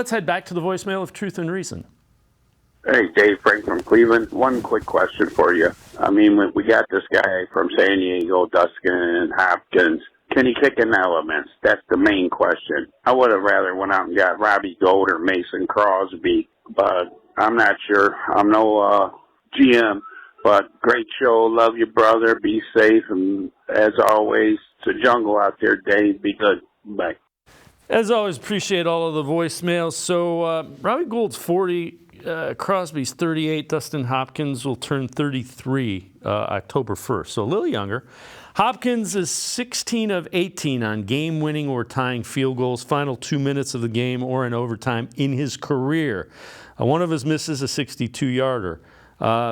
Let's head back to the voicemail of Truth and Reason. Hey, Dave, Frank from Cleveland. One quick question for you. I mean, we got this guy from San Diego, Dustin Hopkins. Can he kick in elements? That's the main question. I would have rather went out and got Robbie Gould or Mason Crosby, but I'm not sure. I'm no GM, but great show. Love you, brother. Be safe, and as always, it's a jungle out there, Dave. Be good. Bye. As always, appreciate all of the voicemails. So Robbie Gould's 40, Crosby's 38, Dustin Hopkins will turn 33 October 1st, so a little younger. Hopkins is 16 of 18 on game-winning or tying field goals, final 2 minutes of the game or in overtime in his career. One of his misses a 62-yarder.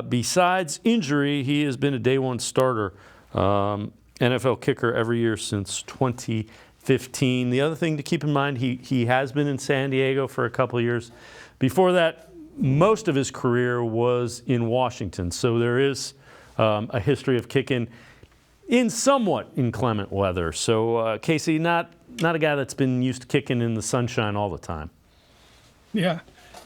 Besides injury, he has been a day one starter, NFL kicker every year since 2015. The other thing to keep in mind, he has been in San Diego for a couple of years. Before that, most of his career was in Washington. So there is a history of kicking in somewhat inclement weather. So Casey, not a guy that's been used to kicking in the sunshine all the time. Yeah,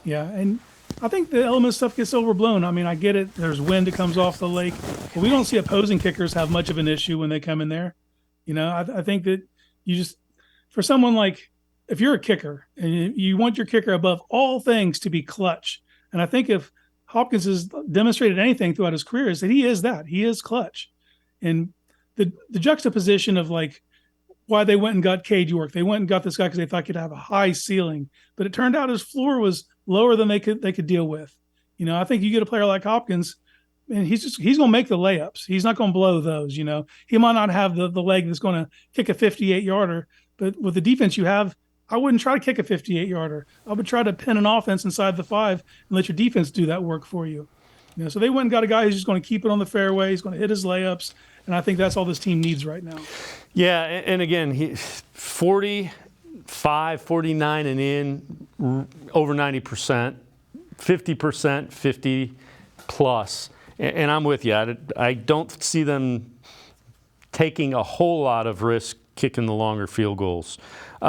and I think the element stuff gets overblown. I mean, I get it. There's wind that comes off the lake, but we don't see opposing kickers have much of an issue when they come in there. You know, I think that you just, for someone like, if you're a kicker and you want your kicker above all things to be clutch, and I think if Hopkins has demonstrated anything throughout his career is that he is clutch. And the juxtaposition of like why they went and got Cade York, they went and got this guy because they thought he could have a high ceiling, but it turned out his floor was lower than they could deal with. You know, I think you get a player like Hopkins, and he's going to make the layups. He's not going to blow those. You know, he might not have the leg that's going to kick a 58-yarder, but with the defense you have, I wouldn't try to kick a 58-yarder. I would try to pin an offense inside the 5 and let your defense do that work for you. You know, so they went and got a guy who's just going to keep it on the fairway. He's going to hit his layups, and I think that's all this team needs right now. Yeah, and again, he 45, 49 and in, over 90%, 50%, 50 plus. And I'm with you. I don't see them taking a whole lot of risk kicking the longer field goals.